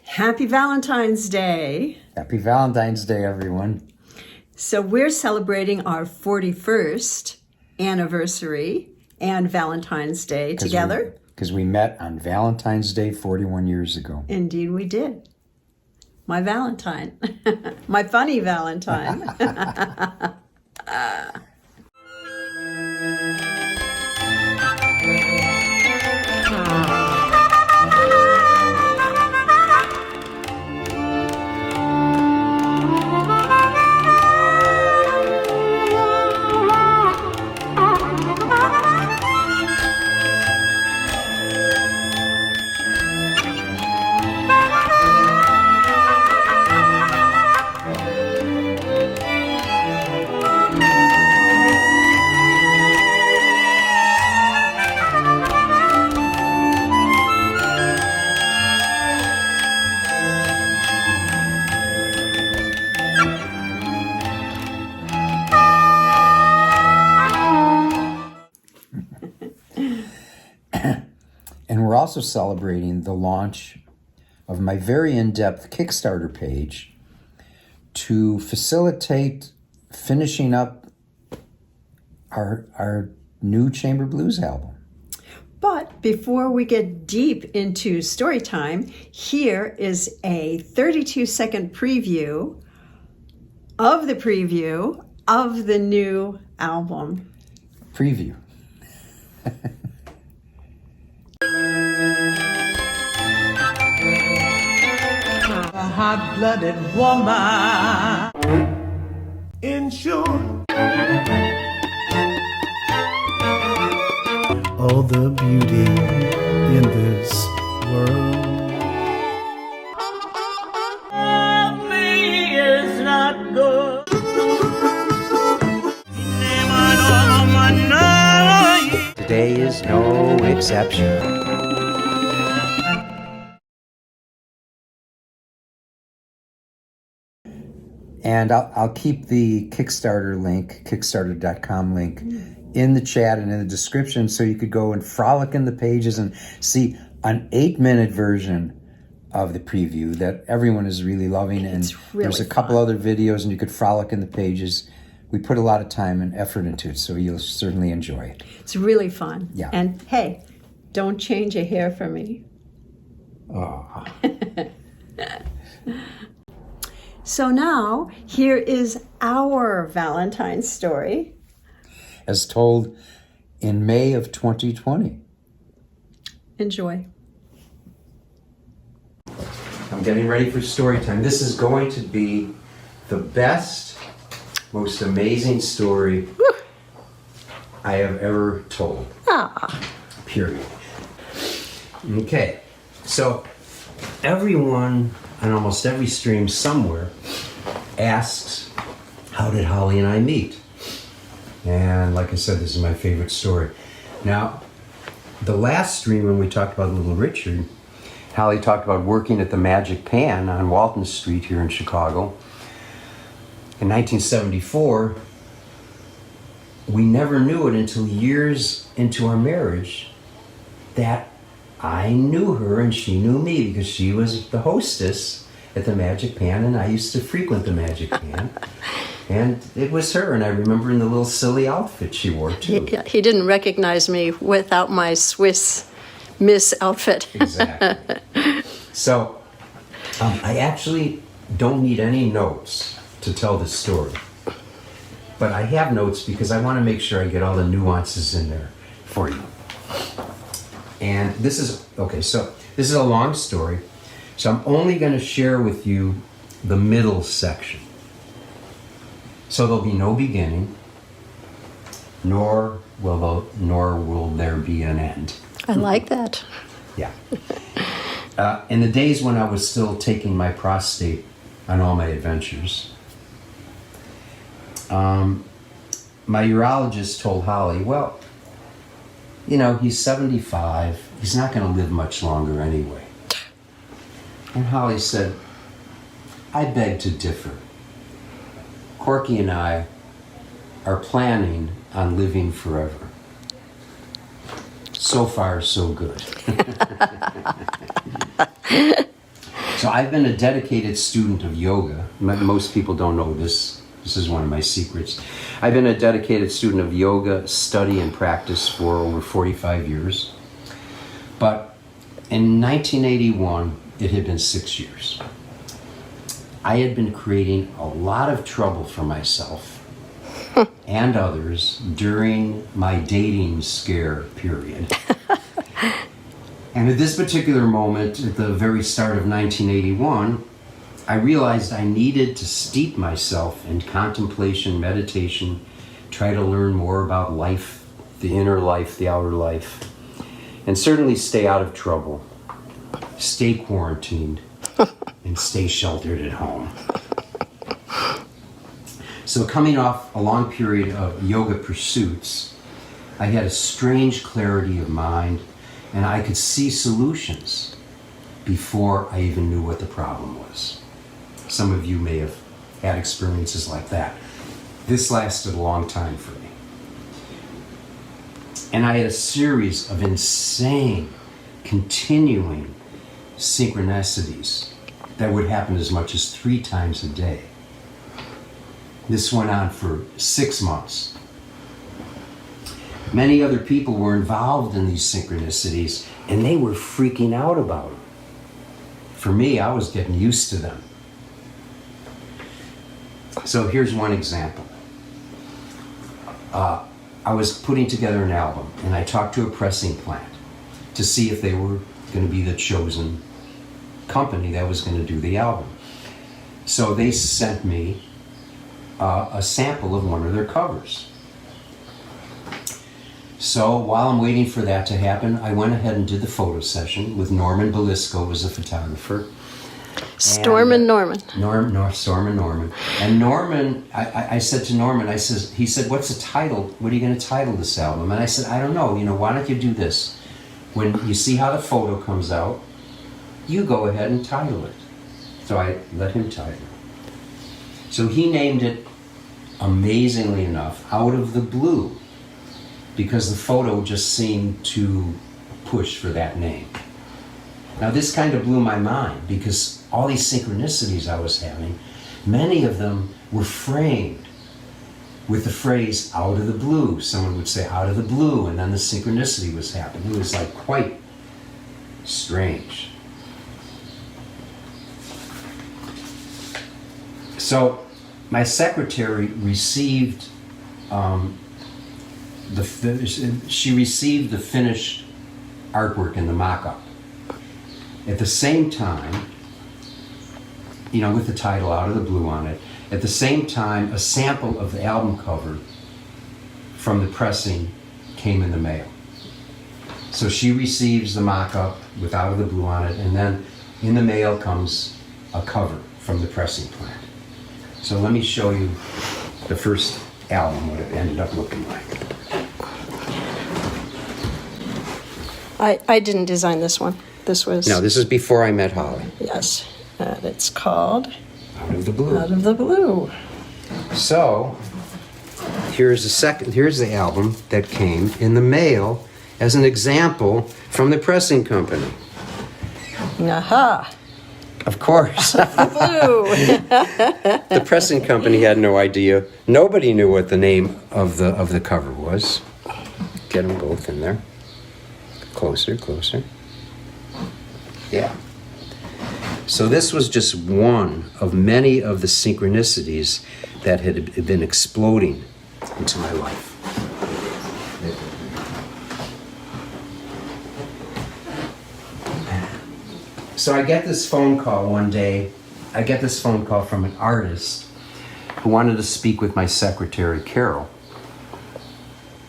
Happy Valentine's Day. Happy Valentine's Day, everyone. So we're celebrating our 41st anniversary and Valentine's Day together. Because we met on Valentine's Day 41 years ago. Indeed we did. My Valentine. My funny Valentine. And we're also celebrating the launch of my very in-depth Kickstarter page to facilitate finishing up our new Chamber Blues album. But before we get deep into story time, here is a 32-second preview of the new album. Preview. A hot-blooded woman. Ensure all the beauty in this world. Me is not good. Today is no exception. And I'll keep the Kickstarter link, kickstarter.com link, in the chat and in the description so you could go and frolic in the pages and see an 8-minute version of the preview that everyone is really loving. And there's a couple other videos and you could frolic in the pages. We put a lot of time and effort into it, so you'll certainly enjoy it. It's really fun. Yeah. And hey, don't change a hair for me. Oh. So now, here is our Valentine's story. As told in May of 2020. Enjoy. I'm getting ready for story time. This is going to be the best, most amazing story I have ever told. Period. Okay, so everyone on almost every stream somewhere asks, how did Holly and I meet? And like I said, this is my favorite story. Now, the last stream when we talked about Little Richard, Holly talked about working at the Magic Pan on Walton Street here in Chicago. In 1974, we never knew it until years into our marriage that I knew her and she knew me because she was the hostess at the Magic Pan and I used to frequent the Magic Pan. And it was her, and I remember in the little silly outfit she wore too. He didn't recognize me without my Swiss Miss outfit. Exactly. So, I actually don't need any notes to tell this story. But I have notes because I want to make sure I get all the nuances in there for you. And this is, okay, so this is a long story. So I'm only going to share with you the middle section. So there'll be no beginning, nor will there be an end. I like that. Yeah. In the days when I was still taking my prostate on all my adventures, my urologist told Holly, well, you know, he's 75. He's not going to live much longer anyway. And Holly said, I beg to differ. Corky and I are planning on living forever. So far, so good. So I've been a dedicated student of yoga. Most people don't know this. This is one of my secrets. I've been a dedicated student of yoga, study and practice for over 45 years. But in 1981, it had been 6 years. I had been creating a lot of trouble for myself and others during my dating scare period. And at this particular moment, at the very start of 1981, I realized I needed to steep myself in contemplation, meditation, try to learn more about life, the inner life, the outer life, and certainly stay out of trouble, stay quarantined, and stay sheltered at home. So coming off a long period of yoga pursuits, I had a strange clarity of mind, and I could see solutions before I even knew what the problem was. Some of you may have had experiences like that. This lasted a long time for me. And I had a series of insane, continuing synchronicities that would happen as much as 3 times a day. This went on for 6 months. Many other people were involved in these synchronicities, and they were freaking out about them. For me, I was getting used to them. So here's one example. I was putting together an album, and I talked to a pressing plant to see if they were going to be the chosen company that was going to do the album. So they sent me a sample of one of their covers. So while I'm waiting for that to happen, I went ahead and did the photo session with Norman Belisco as a photographer. Storm and Norman. Storm and Norman. And Norman, I said to Norman, he said, what's the title? What are you going to title this album? And I said, I don't know. Why don't you do this? When you see how the photo comes out, you go ahead and title it. So I let him title it. So he named it, amazingly enough, Out of the Blue, because the photo just seemed to push for that name. Now this kind of blew my mind, because all these synchronicities I was having, many of them were framed with the phrase out of the blue. Someone would say out of the blue, and then the synchronicity was happening. It was like quite strange. So my secretary received the finished artwork in the mock-up. At the same time, with the title Out of the Blue on it, at the same time, a sample of the album cover from the pressing came in the mail. So she receives the mock-up with Out of the Blue on it, and then in the mail comes a cover from the pressing plant. So let me show you the first album, what it ended up looking like. I didn't design this one. This was... No, this is before I met Holly. Yes. And it's called... Out of the Blue. Out of the Blue. So, here's the album that came in the mail as an example from the pressing company. Aha. Of course. Blue. The pressing company had no idea. Nobody knew what the name of the cover was. Get them both in there. Closer. Yeah. So this was just one of many of the synchronicities that had been exploding into my life. So I get this phone call one day. I get this phone call from an artist who wanted to speak with my secretary, Carol.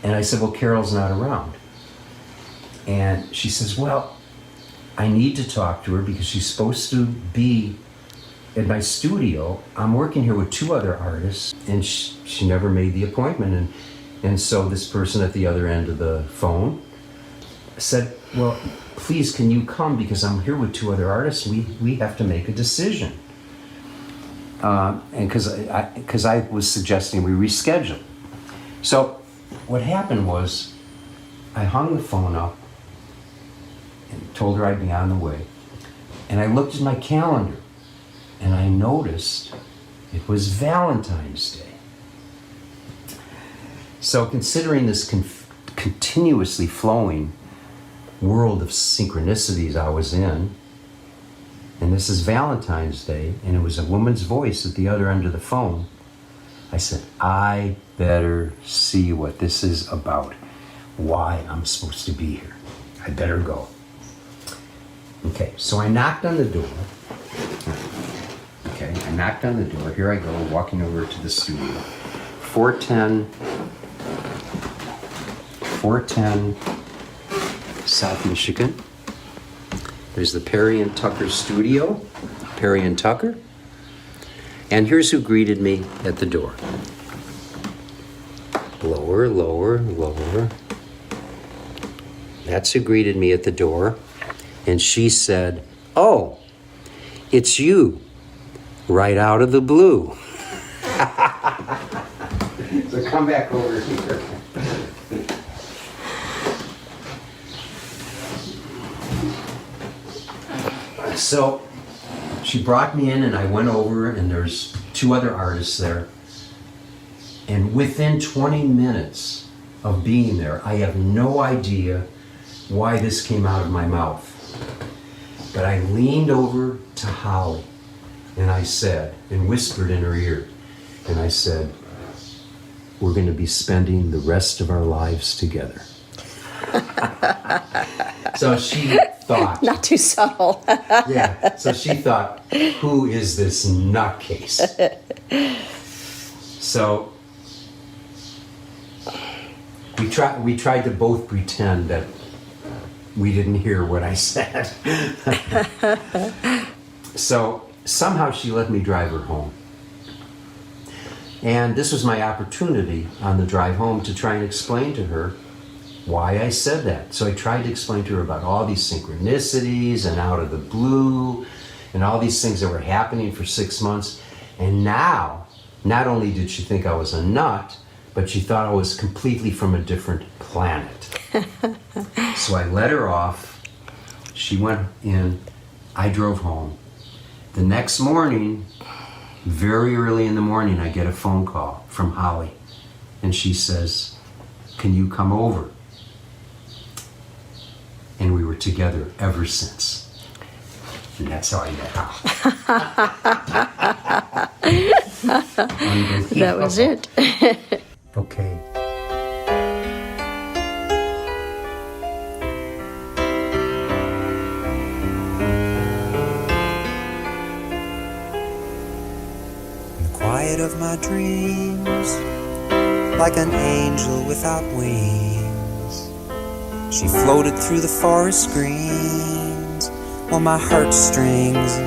And I said, well, Carol's not around. And she says, well, I need to talk to her because she's supposed to be at my studio. I'm working here with 2 other artists, and she never made the appointment. And so this person at the other end of the phone said, well, please, can you come, because I'm here with 2 other artists. We have to make a decision. And because I was suggesting we reschedule. So what happened was I hung the phone up and told her I'd be on the way. And I looked at my calendar and I noticed it was Valentine's Day. So considering this continuously flowing world of synchronicities I was in, and this is Valentine's Day, and it was a woman's voice at the other end of the phone, I said, I better see what this is about, why I'm supposed to be here. I better go. Okay, so I knocked on the door. Okay, I knocked on the door. Here I go, walking over to the studio. 410 South Michigan. There's the Perry and Tucker studio, Perry and Tucker. And here's who greeted me at the door. Lower, lower, lower. That's who greeted me at the door. And she said, oh, it's you, right out of the blue. So come back over here. So she brought me in and I went over and there's 2 other artists there. And within 20 minutes of being there, I have no idea why this came out of my mouth. But I leaned over to Holly and I said, and whispered in her ear, and I said, we're going to be spending the rest of our lives together. So she thought. Not too subtle. Yeah, so she thought, who is this nutcase? So we tried to both pretend that we didn't hear what I said. So somehow she let me drive her home. And this was my opportunity on the drive home to try and explain to her why I said that. So I tried to explain to her about all these synchronicities and out of the blue and all these things that were happening for 6 months. And now, not only did she think I was a nut, but she thought I was completely from a different planet. So I let her off. She went in. I drove home. The next morning, very early in the morning, I get a phone call from Holly. And she says, can you come over? And we were together ever since. And that's how I met Holly. That was it. Okay. In the quiet of my dreams, like an angel without wings, she floated through the forest greens, while my heartstrings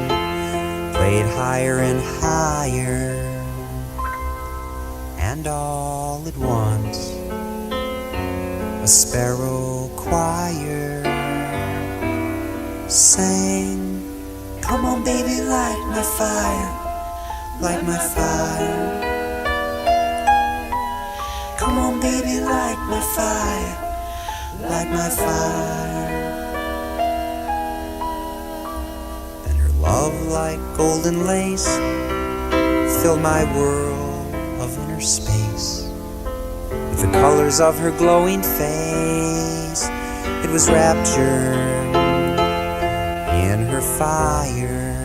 played higher and higher. And all at once, a sparrow choir sang, come on baby, light my fire, light my fire. Come on baby, light my fire, light my fire. Then her love like golden lace filled my world of inner space. With the colors of her glowing face, it was rapture in her fire.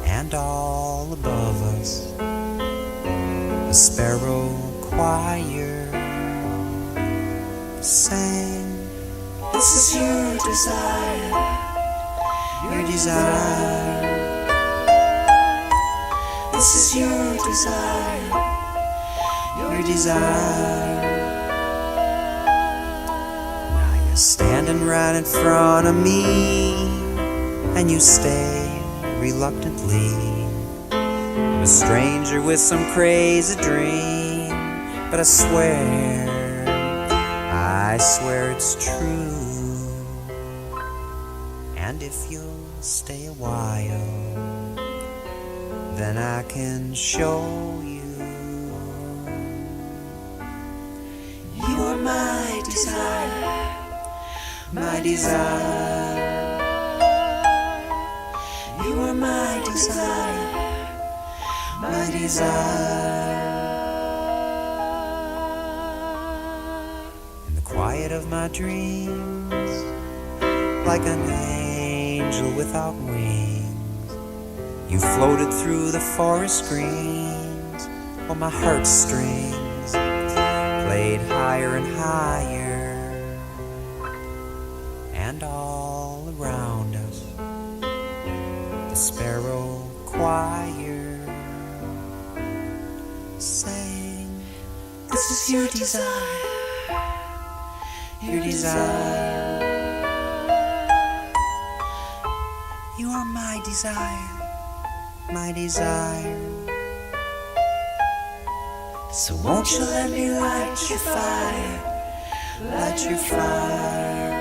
And all above us, a sparrow choir sang, this is your desire, your desire. This is your desire, your desire. Now you're standing right in front of me, and you stay reluctantly. I'm a stranger with some crazy dream, but I swear it's true. And if you'll stay a while, then I can show you. You are my desire, my desire. desire, my desire. In the quiet of my dreams, like an angel without wings, you floated through the forest greens on my heartstrings, played higher and higher, and all around us the sparrow choir sang, this is your desire, your desire. You are my desire, my desire. So won't you let me light your fire, light your fire.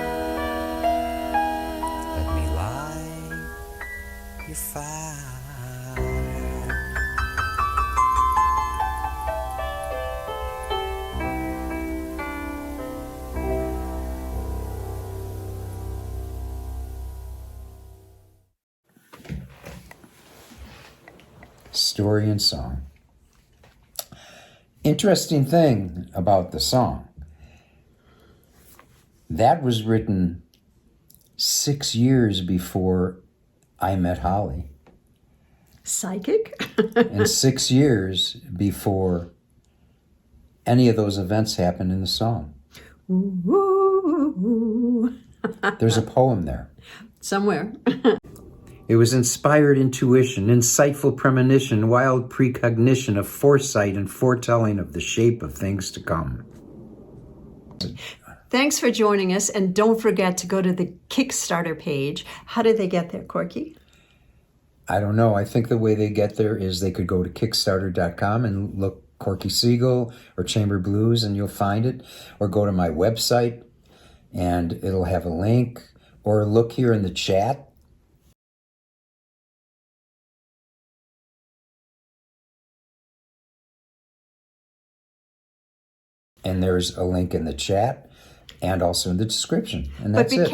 Let me light your fire. Story and song. Interesting thing about the song. That was written 6 years before I met Holly. Psychic? And 6 years before any of those events happened in the song. Ooh. There's a poem there. Somewhere. It was inspired intuition, insightful premonition, wild precognition of foresight and foretelling of the shape of things to come. Thanks for joining us, and don't forget to go to the Kickstarter page. How did they get there, Corky? I don't know. I think the way they get there is they could go to Kickstarter.com and look Corky Siegel or Chamber Blues and you'll find it. Or go to my website and it'll have a link. Or look here in the chat. And there's a link in the chat and also in the description. And that's But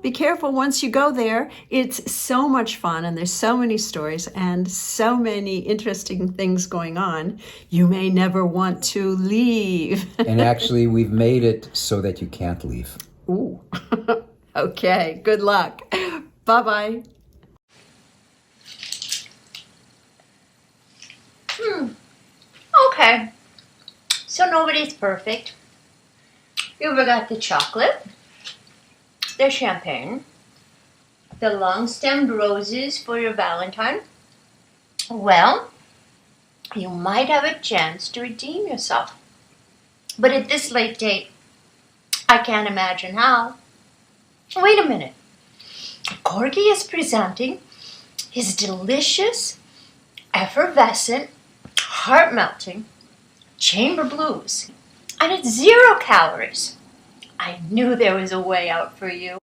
be careful once you go there. It's so much fun and there's so many stories and so many interesting things going on. You may never want to leave. And actually, we've made it so that you can't leave. Ooh. Okay, good luck. Bye-bye. Okay. So nobody's perfect. You forgot the chocolate, the champagne, the long-stemmed roses for your Valentine. Well, you might have a chance to redeem yourself. But at this late date, I can't imagine how. Wait a minute. Corky is presenting his delicious, effervescent, heart-melting Chamber Blues. And it's 0 calories. I knew there was a way out for you.